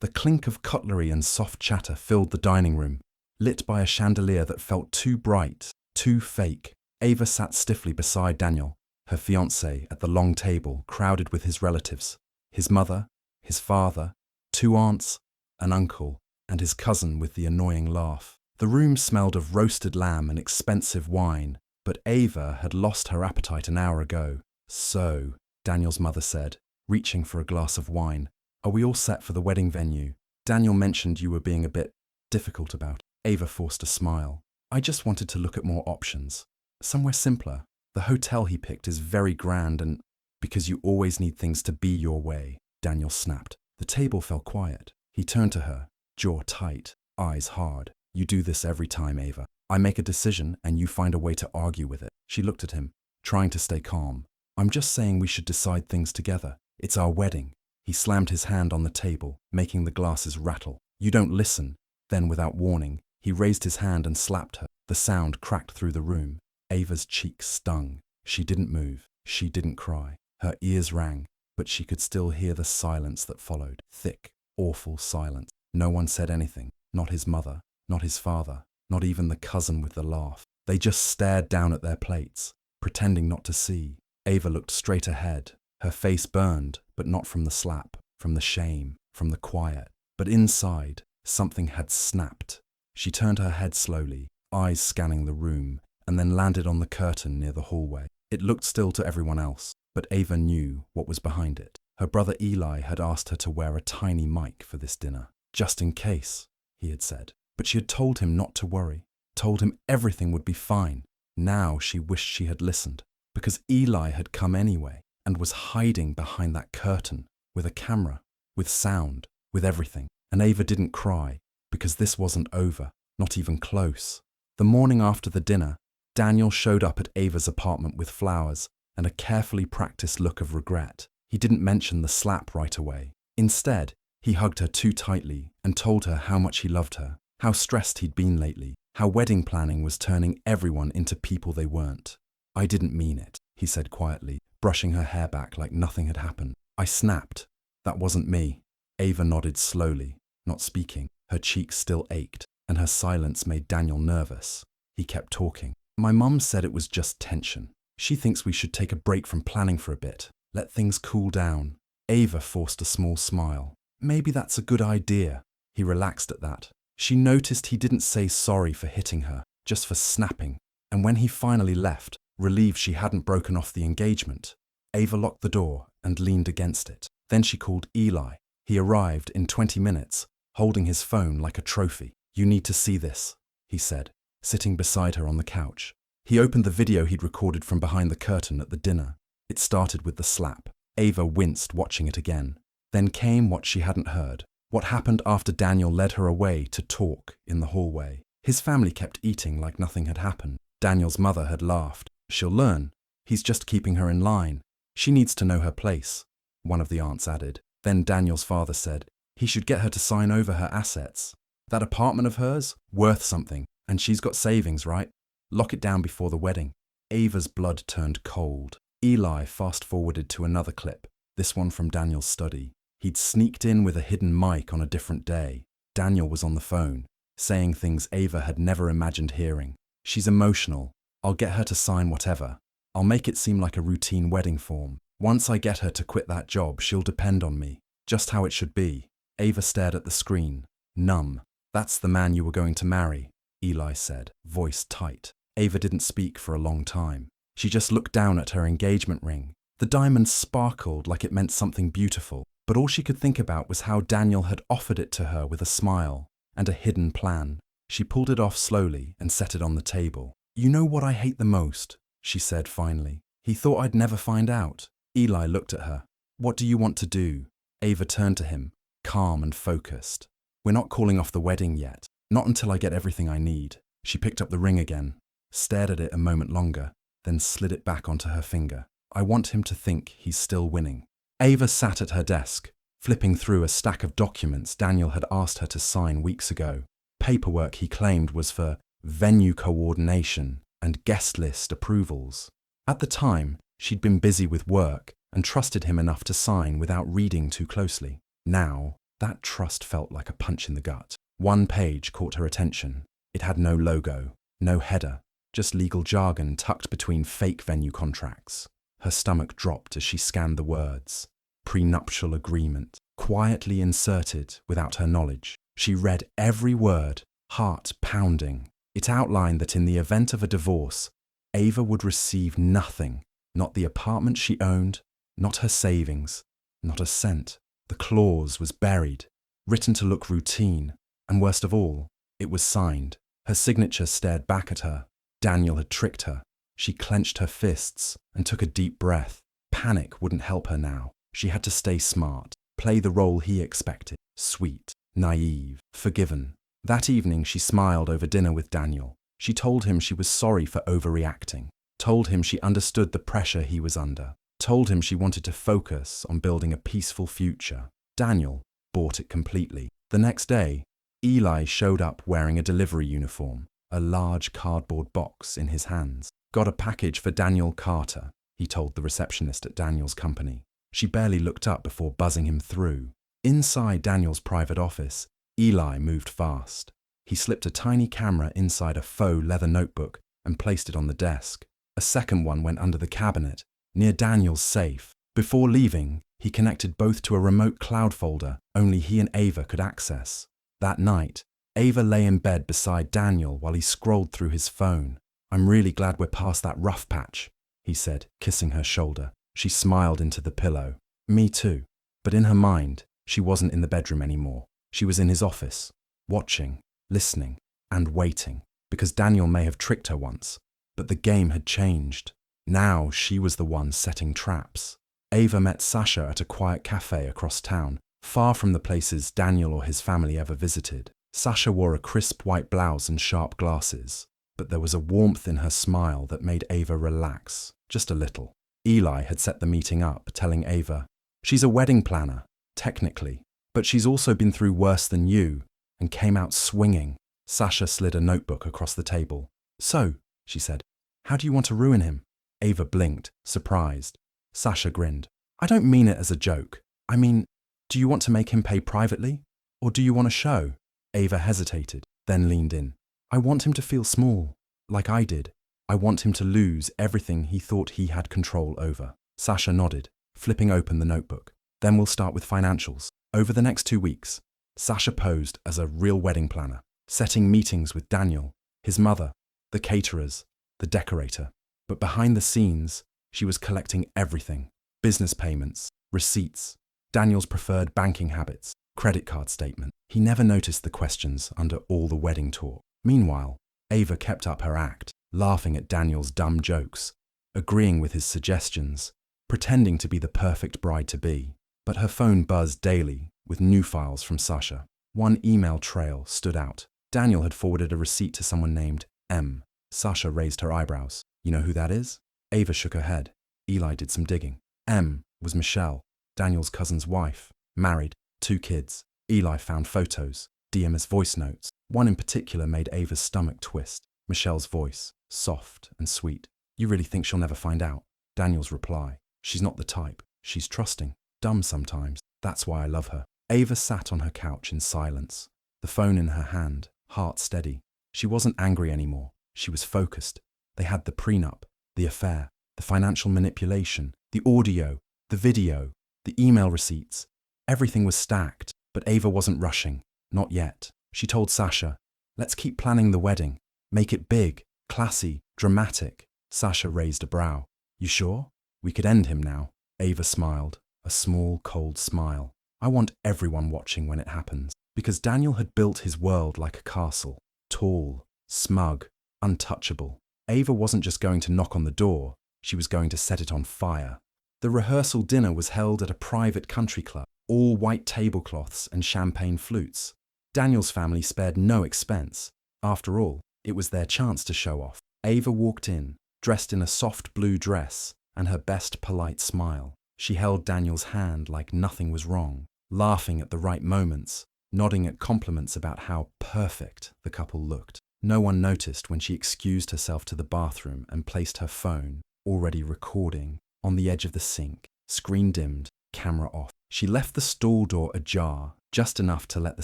The clink of cutlery and soft chatter filled the dining room, lit by a chandelier that felt too bright, too fake. Ava sat stiffly beside Daniel, her fiancé, at the long table crowded with his relatives. His mother, his father, 2 aunts, an uncle, and his cousin with the annoying laugh. The room smelled of roasted lamb and expensive wine, but Ava had lost her appetite an hour ago. "So," Daniel's mother said, reaching for a glass of wine, "are we all set for the wedding venue? Daniel mentioned you were being a bit difficult about it." Ava forced a smile. "I just wanted to look at more options. Somewhere simpler. The hotel he picked is very grand and because you always need things to be your way," Daniel snapped. The table fell quiet. He turned to her, jaw tight, eyes hard. "You do this every time, Ava. I make a decision and you find a way to argue with it." She looked at him, trying to stay calm. "I'm just saying we should decide things together. It's our wedding." He slammed his hand on the table, making the glasses rattle. "You don't listen." Then, without warning, he raised his hand and slapped her. The sound cracked through the room. Ava's cheeks stung. She didn't move. She didn't cry. Her ears rang, but she could still hear the silence that followed. Thick, awful silence. No one said anything. Not his mother, not his father, not even the cousin with the laugh. They just stared down at their plates, pretending not to see. Ava looked straight ahead. Her face burned, but not from the slap, from the shame, from the quiet. But inside, something had snapped. She turned her head slowly, eyes scanning the room, and then landed on the curtain near the hallway. It looked still to everyone else, but Ava knew what was behind it. Her brother Eli had asked her to wear a tiny mic for this dinner. "Just in case," he had said. But she had told him not to worry, told him everything would be fine. Now she wished she had listened, because Eli had come anyway and was hiding behind that curtain with a camera, with sound, with everything. And Ava didn't cry, because this wasn't over, not even close. The morning after the dinner, Daniel showed up at Ava's apartment with flowers and a carefully practiced look of regret. He didn't mention the slap right away. Instead, he hugged her too tightly and told her how much he loved her, how stressed he'd been lately, how wedding planning was turning everyone into people they weren't. "I didn't mean it," he said quietly, brushing her hair back like nothing had happened. "I snapped. That wasn't me." Ava nodded slowly, not speaking. Her cheeks still ached, and her silence made Daniel nervous. He kept talking. "My mum said it was just tension. She thinks we should take a break from planning for a bit, let things cool down." Ava forced a small smile. "Maybe that's a good idea." He relaxed at that. She noticed he didn't say sorry for hitting her, just for snapping. And when he finally left, relieved she hadn't broken off the engagement, Ava locked the door and leaned against it. Then she called Eli. He arrived in 20 minutes, holding his phone like a trophy. "You need to see this," he said, sitting beside her on the couch. He opened the video he'd recorded from behind the curtain at the dinner. It started with the slap. Ava winced watching it again. Then came what she hadn't heard. What happened after Daniel led her away to talk in the hallway. His family kept eating like nothing had happened. Daniel's mother had laughed. "She'll learn. He's just keeping her in line. She needs to know her place," one of the aunts added. Then Daniel's father said, "He should get her to sign over her assets. That apartment of hers, worth something, and she's got savings, right? Lock it down before the wedding." Ava's blood turned cold. Eli fast-forwarded to another clip, this one from Daniel's study. He'd sneaked in with a hidden mic on a different day. Daniel was on the phone, saying things Ava had never imagined hearing. "She's emotional. I'll get her to sign whatever. I'll make it seem like a routine wedding form. Once I get her to quit that job, she'll depend on me. Just how it should be." Ava stared at the screen, numb. "That's the man you were going to marry," Eli said, voice tight. Ava didn't speak for a long time. She just looked down at her engagement ring. The diamond sparkled like it meant something beautiful, but all she could think about was how Daniel had offered it to her with a smile and a hidden plan. She pulled it off slowly and set it on the table. "You know what I hate the most?" she said finally. "He thought I'd never find out." Eli looked at her. "What do you want to do?" Ava turned to him, calm and focused. "We're not calling off the wedding yet. Not until I get everything I need." She picked up the ring again, stared at it a moment longer, then slid it back onto her finger. "I want him to think he's still winning." Ava sat at her desk, flipping through a stack of documents Daniel had asked her to sign weeks ago. Paperwork he claimed was for venue coordination and guest list approvals. At the time, she'd been busy with work and trusted him enough to sign without reading too closely. Now, That trust felt like a punch in the gut. One page caught her attention. It had no logo, no header, just legal jargon tucked between fake venue contracts. Her stomach dropped as she scanned the words. Prenuptial agreement, quietly inserted without her knowledge. She read every word, heart pounding. It outlined that in the event of a divorce, Ava would receive nothing, not the apartment she owned, not her savings, not a cent. The clause was buried, written to look routine, and worst of all, it was signed. Her signature stared back at her. Daniel had tricked her. She clenched her fists and took a deep breath. Panic wouldn't help her now. She had to stay smart, play the role he expected. Sweet, naive, forgiven. That evening she smiled over dinner with Daniel. She told him she was sorry for overreacting, told him she understood the pressure he was under, told him she wanted to focus on building a peaceful future. Daniel bought it completely. The next day, Eli showed up wearing a delivery uniform, a large cardboard box in his hands. Got a package for Daniel Carter, he told the receptionist at Daniel's company. She barely looked up before buzzing him through. Inside Daniel's private office, Eli moved fast. He slipped a tiny camera inside a faux leather notebook and placed it on the desk. A second one went under the cabinet, near Daniel's safe. Before leaving, he connected both to a remote cloud folder only he and Ava could access. That night, Ava lay in bed beside Daniel while he scrolled through his phone. "I'm really glad we're past that rough patch," he said, kissing her shoulder. She smiled into the pillow. "Me too." But in her mind, she wasn't in the bedroom anymore. She was in his office, watching, listening, and waiting, because Daniel may have tricked her once, but the game had changed. Now she was the one setting traps. Ava met Sasha at a quiet cafe across town, far from the places Daniel or his family ever visited. Sasha wore a crisp white blouse and sharp glasses, but there was a warmth in her smile that made Ava relax, just a little. Eli had set the meeting up, telling Ava, "She's a wedding planner, technically, but she's also been through worse than you," and came out swinging. Sasha slid a notebook across the table. "So," she said, "how do you want to ruin him?" Ava blinked, surprised. Sasha grinned. "I don't mean it as a joke. I mean, do you want to make him pay privately? Or do you want a show?" Ava hesitated, then leaned in. "I want him to feel small, like I did. I want him to lose everything he thought he had control over." Sasha nodded, flipping open the notebook. "Then we'll start with financials. Over the next 2 weeks, Sasha posed as a real wedding planner, setting meetings with Daniel, his mother, the caterers, the decorator. But behind the scenes, she was collecting everything: business payments, receipts, Daniel's preferred banking habits, credit card statement. He never noticed the questions under all the wedding talk. Meanwhile, Ava kept up her act, laughing at Daniel's dumb jokes, agreeing with his suggestions, pretending to be the perfect bride-to-be. But her phone buzzed daily with new files from Sasha. One email trail stood out. Daniel had forwarded a receipt to someone named M. Sasha raised her eyebrows. "You know who that is?" Ava shook her head. Eli did some digging. M was Michelle, Daniel's cousin's wife, married, 2 kids. Eli found photos, DM's voice notes. One in particular made Ava's stomach twist. Michelle's voice, soft and sweet. "You really think she'll never find out?" Daniel's reply, "She's not the type. She's trusting. Dumb sometimes. That's why I love her." Ava sat on her couch in silence, the phone in her hand, heart steady. She wasn't angry anymore. She was focused. They had the prenup, the affair, the financial manipulation, the audio, the video, the email receipts. Everything was stacked, but Ava wasn't rushing. Not yet. She told Sasha, "Let's keep planning the wedding. Make it big, classy, dramatic." Sasha raised a brow. "You sure? We could end him now." Ava smiled, a small, cold smile. "I want everyone watching when it happens." Because Daniel had built his world like a castle, tall, smug, untouchable. Ava wasn't just going to knock on the door, she was going to set it on fire. The rehearsal dinner was held at a private country club, all white tablecloths and champagne flutes. Daniel's family spared no expense. After all, it was their chance to show off. Ava walked in, dressed in a soft blue dress and her best polite smile. She held Daniel's hand like nothing was wrong, laughing at the right moments, nodding at compliments about how perfect the couple looked. No one noticed when she excused herself to the bathroom and placed her phone, already recording, on the edge of the sink, screen dimmed, camera off. She left the stall door ajar just enough to let the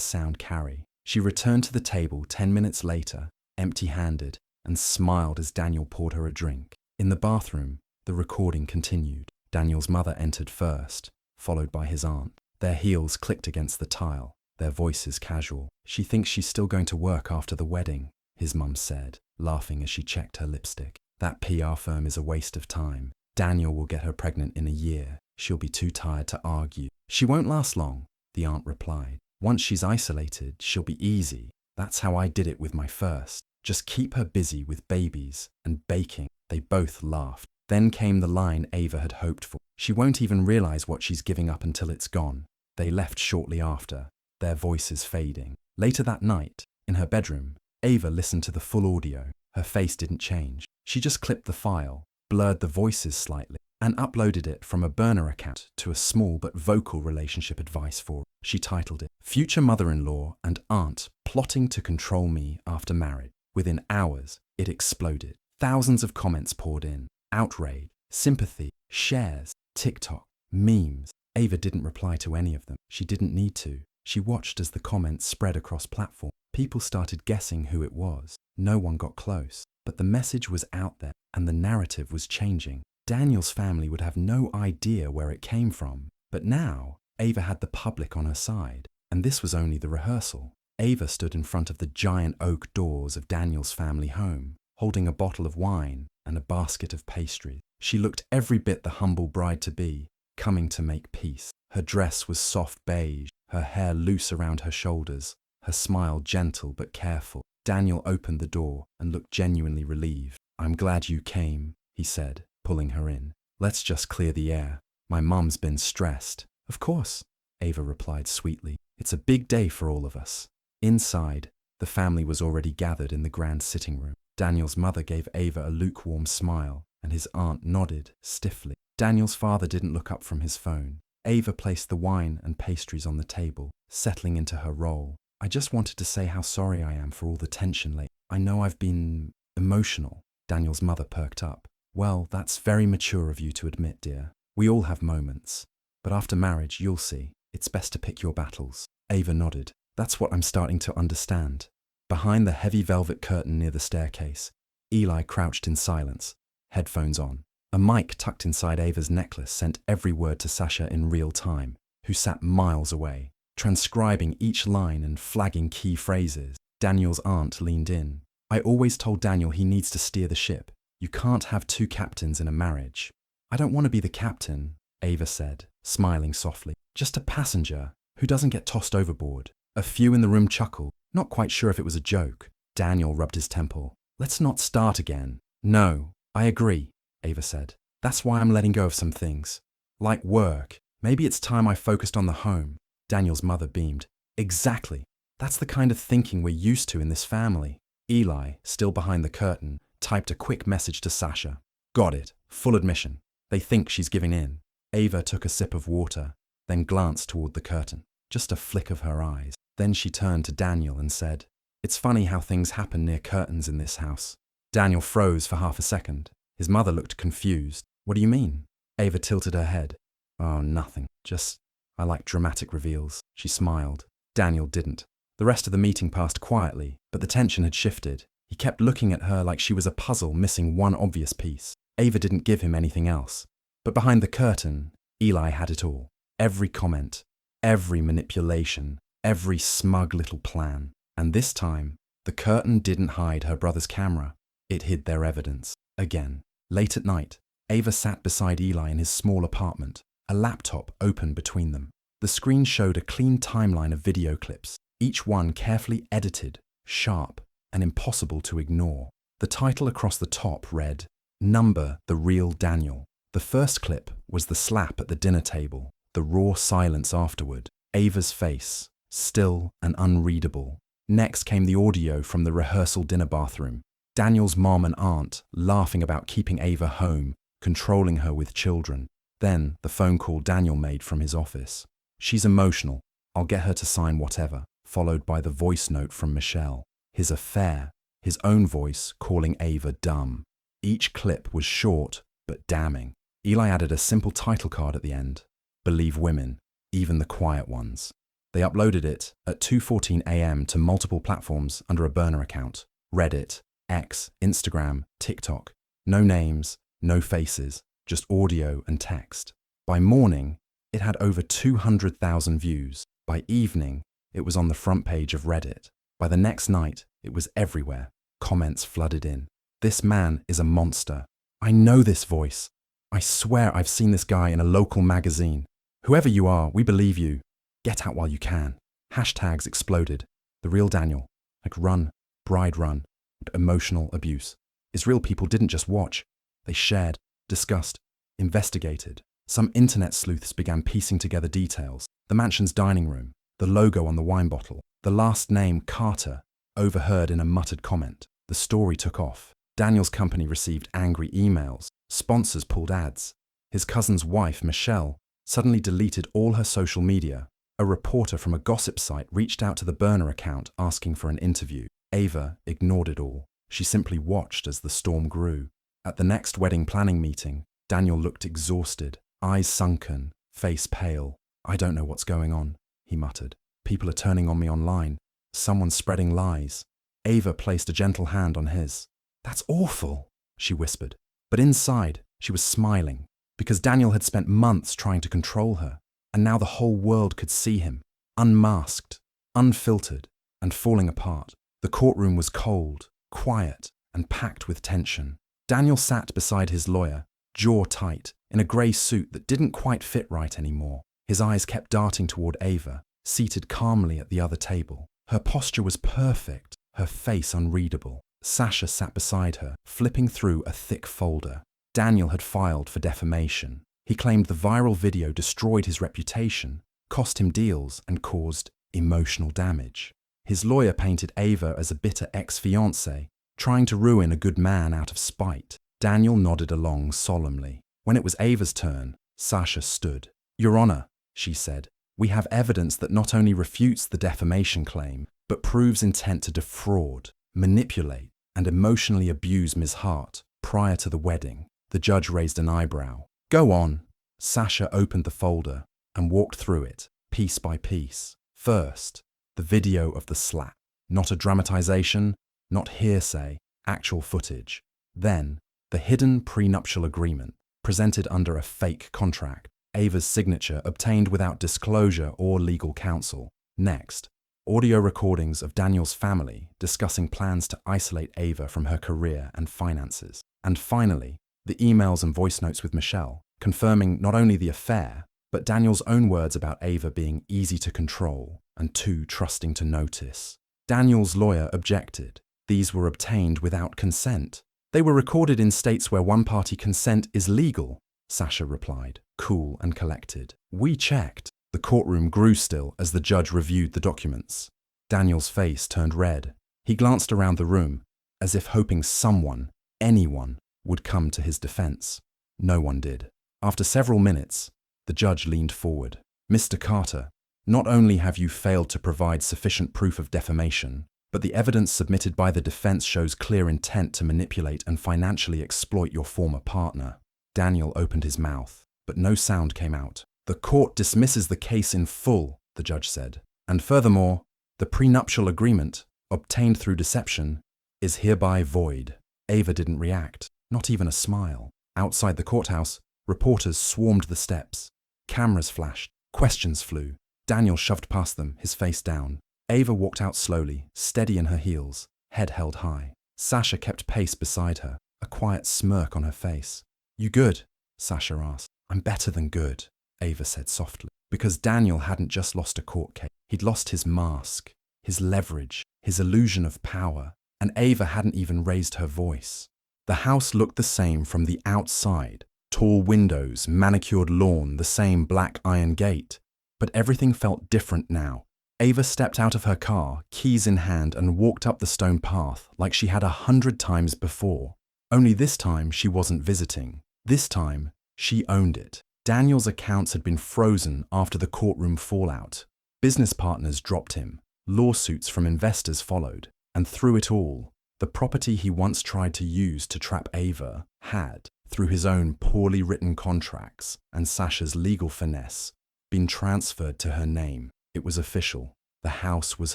sound carry. She returned to the table 10 minutes later, empty-handed, and smiled as Daniel poured her a drink. In the bathroom, the recording continued. Daniel's mother entered first, followed by his aunt. Their heels clicked against the tile, their voices casual. "She thinks she's still going to work after the wedding," his mum said, laughing as she checked her lipstick. "That PR firm is a waste of time. Daniel will get her pregnant in a year. She'll be too tired to argue." "She won't last long," the aunt replied. "Once she's isolated, she'll be easy. That's how I did it with my first. Just keep her busy with babies and baking." They both laughed. Then came the line Ava had hoped for. "She won't even realize what she's giving up until it's gone." They left shortly after, their voices fading. Later that night, in her bedroom, Ava listened to the full audio. Her face didn't change. She just clipped the file, blurred the voices slightly, and uploaded it from a burner account to a small but vocal relationship advice forum. She titled it, "Future Mother-in-Law and Aunt Plotting to Control Me After Marriage." Within hours, it exploded. Thousands of comments poured in. Outrage, sympathy, shares, TikTok, memes. Ava didn't reply to any of them. She didn't need to. She watched as the comments spread across platforms. People started guessing who it was. No one got close. But the message was out there, and the narrative was changing. Daniel's family would have no idea where it came from. But now, Ava had the public on her side, and this was only the rehearsal. Ava stood in front of the giant oak doors of Daniel's family home, holding a bottle of wine and a basket of pastries. She looked every bit the humble bride-to-be, coming to make peace. Her dress was soft beige, her hair loose around her shoulders, her smile gentle but careful. Daniel opened the door and looked genuinely relieved. "I'm glad you came," he said, pulling her in. "Let's just clear the air. My mum's been stressed." "Of course," Ava replied sweetly. "It's a big day for all of us." Inside, the family was already gathered in the grand sitting room. Daniel's mother gave Ava a lukewarm smile, and his aunt nodded stiffly. Daniel's father didn't look up from his phone. Ava placed the wine and pastries on the table, settling into her role. "I just wanted to say how sorry I am for all the tension lately. I know I've been emotional." Daniel's mother perked up. "Well, that's very mature of you to admit, dear. We all have moments. But after marriage, you'll see. It's best to pick your battles." Ava nodded. "That's what I'm starting to understand." Behind the heavy velvet curtain near the staircase, Eli crouched in silence, headphones on. A mic tucked inside Ava's necklace sent every word to Sasha in real time, who sat miles away, transcribing each line and flagging key phrases. Daniel's aunt leaned in. "I always told Daniel he needs to steer the ship. You can't have two captains in a marriage." "I don't want to be the captain," Ava said, smiling softly. "Just a passenger who doesn't get tossed overboard." A few in the room chuckled, not quite sure if it was a joke. Daniel rubbed his temple. "Let's not start again." "No, I agree," Ava said. "That's why I'm letting go of some things. Like work. Maybe it's time I focused on the home." Daniel's mother beamed. "Exactly. That's the kind of thinking we're used to in this family." Eli, still behind the curtain, typed a quick message to Sasha. "Got it. Full admission. They think she's giving in." Ava took a sip of water, then glanced toward the curtain. Just a flick of her eyes. Then she turned to Daniel and said, "It's funny how things happen near curtains in this house." Daniel froze for half a second. His mother looked confused. "What do you mean?" Ava tilted her head. "Oh, nothing. Just, I like dramatic reveals." She smiled. Daniel didn't. The rest of the meeting passed quietly, but the tension had shifted. He kept looking at her like she was a puzzle missing one obvious piece. Ava didn't give him anything else. But behind the curtain, Eli had it all. Every comment, every manipulation, every smug little plan. And this time, the curtain didn't hide her brother's camera. It hid their evidence. Again. Late at night, Ava sat beside Eli in his small apartment, a laptop open between them. The screen showed a clean timeline of video clips, each one carefully edited, sharp, and impossible to ignore. The title across the top read, "Number the Real Daniel." The first clip was the slap at the dinner table, the raw silence afterward, Ava's face, still and unreadable. Next came the audio from the rehearsal dinner bathroom. Daniel's mom and aunt laughing about keeping Ava home, controlling her with children. Then the phone call Daniel made from his office. "She's emotional. I'll get her to sign whatever," followed by the voice note from Michelle. His affair, his own voice calling Ava dumb. Each clip was short but damning. Eli added a simple title card at the end. "Believe women, even the quiet ones." They uploaded it at 2:14 a.m. to multiple platforms under a burner account: Reddit, X, Instagram, TikTok. No names, no faces, just audio and text. By morning, it had over 200,000 views. By evening, it was on the front page of Reddit. By the next night, it was everywhere. Comments flooded in. "This man is a monster. I know this voice. I swear I've seen this guy in a local magazine. Whoever you are, we believe you. Get out while you can." Hashtags exploded. The real Daniel. Like run, bride run, and emotional abuse. Israel people didn't just watch. They shared, discussed, investigated. Some internet sleuths began piecing together details. The mansion's dining room, the logo on the wine bottle, the last name Carter, overheard in a muttered comment. The story took off. Daniel's company received angry emails. Sponsors pulled ads. His cousin's wife, Michelle, suddenly deleted all her social media. A reporter from a gossip site reached out to the burner account asking for an interview. Ava ignored it all. She simply watched as the storm grew. At the next wedding planning meeting, Daniel looked exhausted, eyes sunken, face pale. "I don't know what's going on," he muttered. "People are turning on me online. Someone's spreading lies." Ava placed a gentle hand on his. "That's awful," she whispered. But inside, she was smiling, because Daniel had spent months trying to control her, and now the whole world could see him, unmasked, unfiltered, and falling apart. The courtroom was cold, quiet, and packed with tension. Daniel sat beside his lawyer, jaw tight, in a grey suit that didn't quite fit right anymore. His eyes kept darting toward Ava, seated calmly at the other table. Her posture was perfect, her face unreadable. Sasha sat beside her, flipping through a thick folder. Daniel had filed for defamation. He claimed the viral video destroyed his reputation, cost him deals, and caused emotional damage. His lawyer painted Ava as a bitter ex-fiancée, trying to ruin a good man out of spite. Daniel nodded along solemnly. When it was Ava's turn, Sasha stood. "Your Honor," she said, "we have evidence that not only refutes the defamation claim, but proves intent to defraud, manipulate, and emotionally abuse Ms. Hart prior to the wedding." The judge raised an eyebrow. "Go on." Sasha opened the folder and walked through it, piece by piece. First, the video of the slap. Not a dramatization, not hearsay, actual footage. Then, the hidden prenuptial agreement, presented under a fake contract. Ava's signature obtained without disclosure or legal counsel. Next, audio recordings of Daniel's family discussing plans to isolate Ava from her career and finances. And finally, the emails and voice notes with Michelle, confirming not only the affair, but Daniel's own words about Ava being easy to control and too trusting to notice. Daniel's lawyer objected. These were obtained without consent. "They were recorded in states where one-party consent is legal," Sasha replied, cool and collected. "We checked." The courtroom grew still as the judge reviewed the documents. Daniel's face turned red. He glanced around the room, as if hoping someone, anyone, would come to his defense. No one did. After several minutes, the judge leaned forward. "Mr. Carter, not only have you failed to provide sufficient proof of defamation, but the evidence submitted by the defense shows clear intent to manipulate and financially exploit your former partner." Daniel opened his mouth, but no sound came out. "The court dismisses the case in full," the judge said. "And furthermore, the prenuptial agreement, obtained through deception, is hereby void." Ava didn't react, not even a smile. Outside the courthouse, reporters swarmed the steps. Cameras flashed, questions flew. Daniel shoved past them, his face down. Ava walked out slowly, steady in her heels, head held high. Sasha kept pace beside her, a quiet smirk on her face. "You good?" Sasha asked. "I'm better than good," Ava said softly. Because Daniel hadn't just lost a court case. He'd lost his mask, his leverage, his illusion of power, and Ava hadn't even raised her voice. The house looked the same from the outside. Tall windows, manicured lawn, the same black iron gate. But everything felt different now. Ava stepped out of her car, keys in hand, and walked up the stone path like she had 100 times before. Only this time she wasn't visiting. This time, she owned it. Daniel's accounts had been frozen after the courtroom fallout. Business partners dropped him. Lawsuits from investors followed. And through it all, the property he once tried to use to trap Ava had, through his own poorly written contracts and Sasha's legal finesse, been transferred to her name. It was official. The house was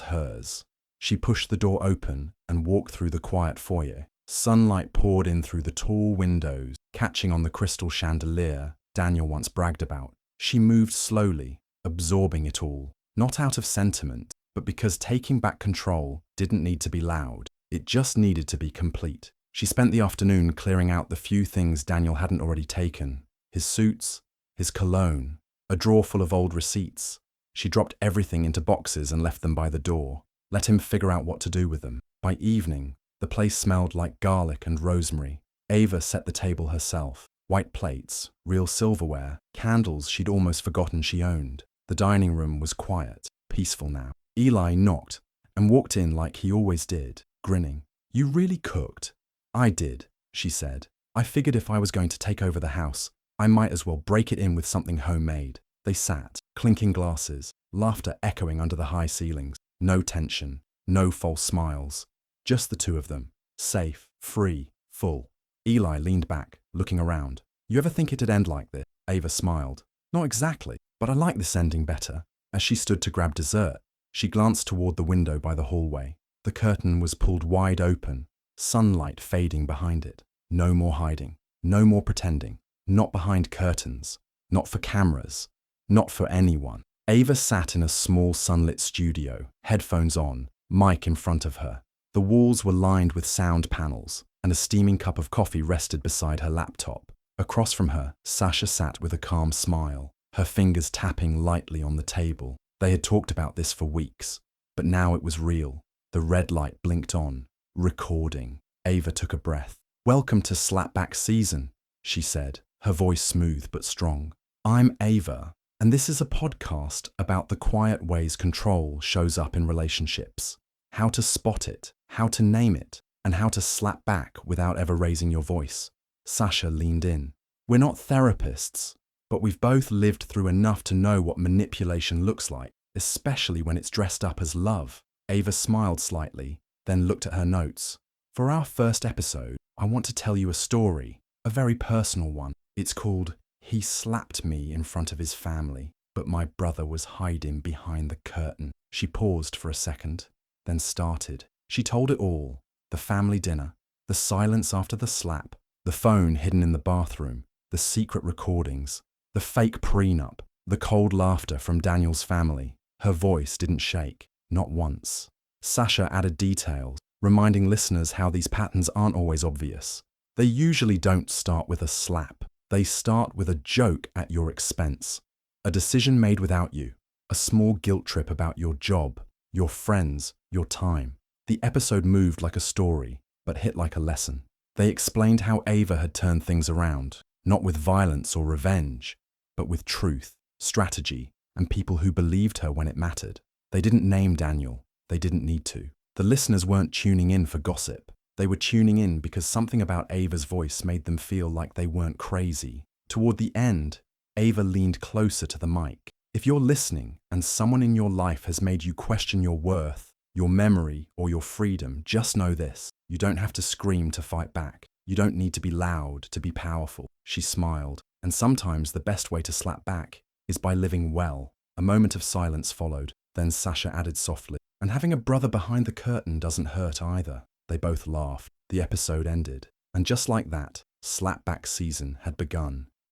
hers. She pushed the door open and walked through the quiet foyer. Sunlight poured in through the tall windows, catching on the crystal chandelier Daniel once bragged about. She moved slowly, absorbing it all, not out of sentiment, but because taking back control didn't need to be loud. It just needed to be complete. She spent the afternoon clearing out the few things Daniel hadn't already taken. His suits, his cologne, a drawer full of old receipts. She dropped everything into boxes and left them by the door. Let him figure out what to do with them. By evening, the place smelled like garlic and rosemary. Ava set the table herself. White plates, real silverware, candles she'd almost forgotten she owned. The dining room was quiet, peaceful now. Eli knocked and walked in like he always did, grinning. "You really cooked?" "I did," she said. "I figured if I was going to take over the house, I might as well break it in with something homemade." They sat, clinking glasses, laughter echoing under the high ceilings. No tension, no false smiles. Just the two of them, safe, free, full. Eli leaned back, looking around. "You ever think it'd end like this?" Ava smiled. "Not exactly, but I like this ending better." As she stood to grab dessert, she glanced toward the window by the hallway. The curtain was pulled wide open, sunlight fading behind it. No more hiding, no more pretending. Not behind curtains, not for cameras, not for anyone. Ava sat in a small sunlit studio, headphones on, mic in front of her. The walls were lined with sound panels, and a steaming cup of coffee rested beside her laptop. Across from her, Sasha sat with a calm smile, her fingers tapping lightly on the table. They had talked about this for weeks, but now it was real. The red light blinked on, recording. Ava took a breath. "Welcome to Slapback season," she said, her voice smooth but strong. "I'm Ava, and this is a podcast about the quiet ways control shows up in relationships. How to spot it, how to name it, and how to slap back without ever raising your voice." Sasha leaned in. "We're not therapists, but we've both lived through enough to know what manipulation looks like, especially when it's dressed up as love." Ava smiled slightly, then looked at her notes. "For our first episode, I want to tell you a story, a very personal one. It's called 'He Slapped Me in Front of His Family, but My Brother Was Hiding Behind the Curtain.'" She paused for a second, then started. She told it all. The family dinner, the silence after the slap, the phone hidden in the bathroom, the secret recordings, the fake prenup, the cold laughter from Daniel's family. Her voice didn't shake, not once. Sasha added details, reminding listeners how these patterns aren't always obvious. They usually don't start with a slap. They start with a joke at your expense, a decision made without you, a small guilt trip about your job, your friends, your time. The episode moved like a story, but hit like a lesson. They explained how Ava had turned things around, not with violence or revenge, but with truth, strategy, and people who believed her when it mattered. They didn't name Daniel. They didn't need to. The listeners weren't tuning in for gossip. They were tuning in because something about Ava's voice made them feel like they weren't crazy. Toward the end, Ava leaned closer to the mic. If you're listening and someone in your life has made you question your worth, your memory, or your freedom, just know this. You don't have to scream to fight back. You don't need to be loud to be powerful. She smiled. And sometimes the best way to slap back is by living well. A moment of silence followed. Then Sasha added softly, "And having a brother behind the curtain doesn't hurt either." They both laughed. The episode ended. And just like that, Slapback season had begun.